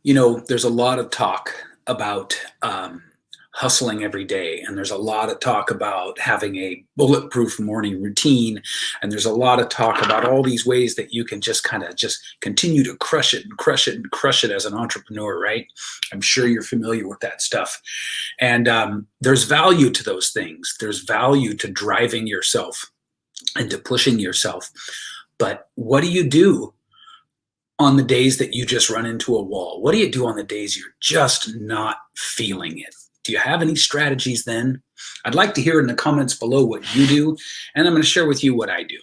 There's a lot of talk about hustling every day, and there's a lot of talk about having a bulletproof morning routine, and there's a lot of talk about all these ways that you can just kind of just continue to crush it and crush it and crush it as an entrepreneur, right? I'm sure you're familiar with that stuff. And there's value to those things. There's value to driving yourself and to pushing yourself. But what do you do on the days that you just run into a wall? What do you do on the days you're just not feeling it? Do you have any strategies then? I'd like to hear in the comments below what you do, and I'm going to share with you what I do.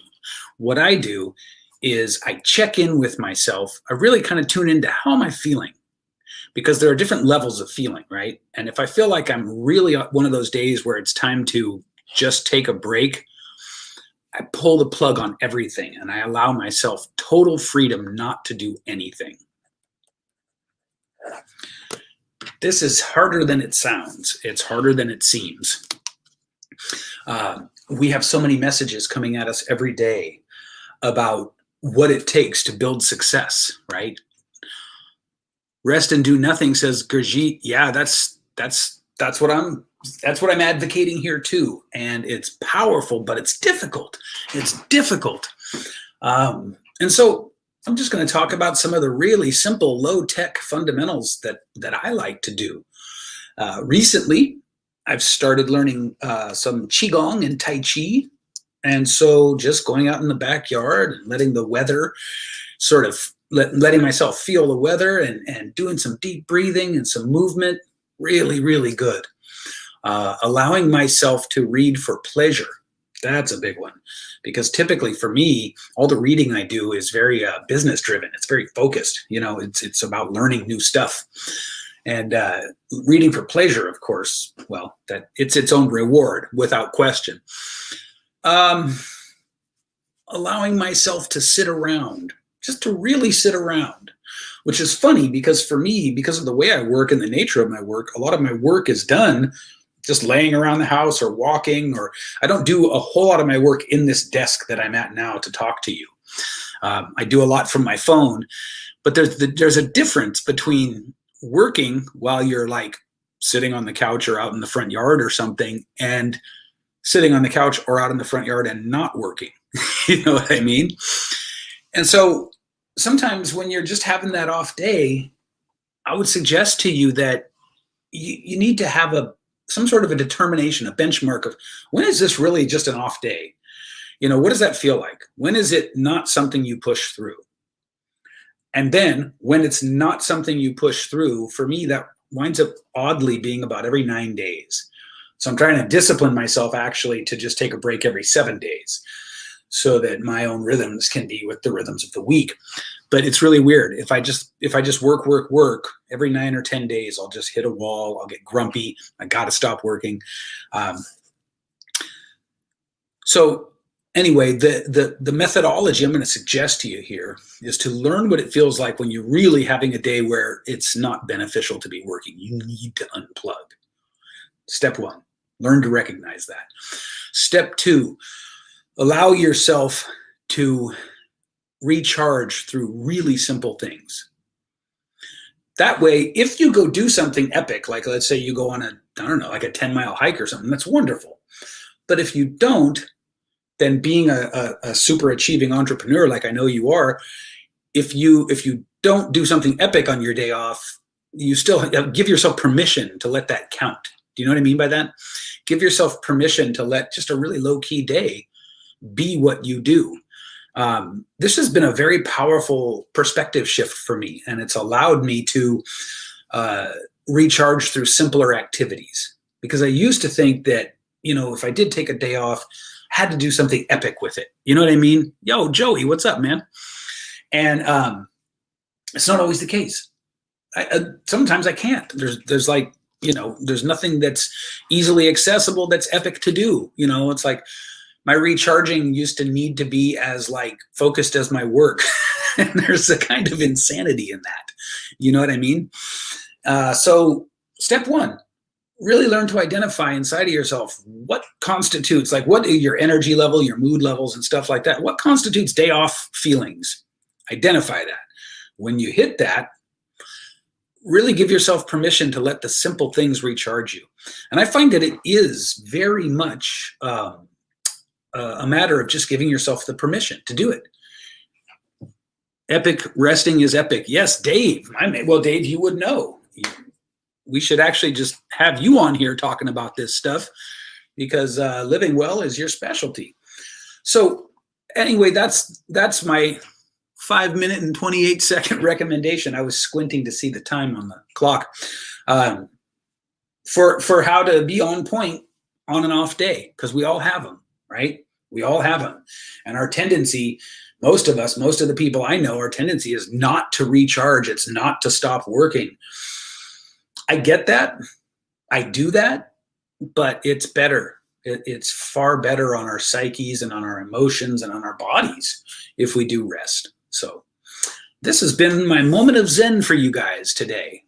What I do is I check in with myself. I really kind of tune into how am I feeling? Because there are different levels of feeling, right? And if I feel like I'm really one of those days where it's time to just take a break, I pull the plug on everything and I allow myself total freedom not to do anything. This is harder than it sounds. It's harder than it seems. We have so many messages coming at us every day about what it takes to build success, right? Rest and do nothing, says Gurjeet. Yeah, that's what I'm advocating here too. And it's powerful, but it's difficult. It's difficult. And so I'm just going to talk about some of the really simple, low-tech fundamentals that I like to do. Recently, I've started learning some Qigong and Tai Chi. And so just going out in the backyard and letting the weather sort of, letting myself feel the weather and doing some deep breathing and some movement, really, really good. Allowing myself to read for pleasure. That's a big one, because typically for me, all the reading I do is very business driven. It's very focused. It's about learning new stuff, and reading for pleasure, of course. Well, that it's its own reward without question. Allowing myself to sit around, just to really sit around, which is funny because for me, because of the way I work and the nature of my work, a lot of my work is done just laying around the house or walking, or I don't do a whole lot of my work in this desk that I'm at now to talk to you. I do a lot from my phone, but there's a difference between working while you're like sitting on the couch or out in the front yard or something, and sitting on the couch or out in the front yard and not working. You know what I mean? And so sometimes when you're just having that off day, I would suggest to you that you need to have some sort of a determination, a benchmark of when is this really just an off day? What does that feel like? When is it not something you push through? And then when it's not something you push through, for me, that winds up oddly being about every 9 days. So I'm trying to discipline myself actually to just take a break every 7 days so that my own rhythms can be with the rhythms of the week. But it's really weird. If I just work every 9 or 10 days, I'll just hit a wall. I'll get grumpy. I got to stop working. So anyway, the methodology I'm going to suggest to you here is to learn what it feels like when you're really having a day where it's not beneficial to be working. You need to unplug. Step 1, learn to recognize that. Step 2, allow yourself to recharge through really simple things. That way, if you go do something epic, like let's say you go on a 10-mile hike or something, that's wonderful. But if you don't, then being a super achieving entrepreneur, like I know you are, if you don't do something epic on your day off, you still give yourself permission to let that count. Do you know what I mean by that? Give yourself permission to let just a really low-key day be what you do. This has been a very powerful perspective shift for me, and it's allowed me to recharge through simpler activities. Because I used to think that, if I did take a day off, I had to do something epic with it. You know what I mean? Yo, Joey, what's up, man? And it's not always the case. Sometimes I can't. There's like, there's nothing that's easily accessible that's epic to do. It's like my recharging used to need to be as like focused as my work. And there's a kind of insanity in that. You know what I mean? So step 1, really learn to identify inside of yourself what constitutes, like what your energy level, your mood levels and stuff like that. What constitutes day off feelings? Identify that. When you hit that, really give yourself permission to let the simple things recharge you. And I find that it is very much a matter of just giving yourself the permission to do it. Epic resting is epic. Yes, Dave. Well, Dave, you would know. We should actually just have you on here talking about this stuff, because living well is your specialty. So anyway, that's my 5-minute and 28-second recommendation. I was squinting to see the time on the clock for how to be on point on an off day, because we all have them, right? We all have them. And our tendency, most of us, most of the people I know, our tendency is not to recharge. It's not to stop working. I get that. I do that, but it's better. It's far better on our psyches and on our emotions and on our bodies if we do rest. So this has been my moment of Zen for you guys today.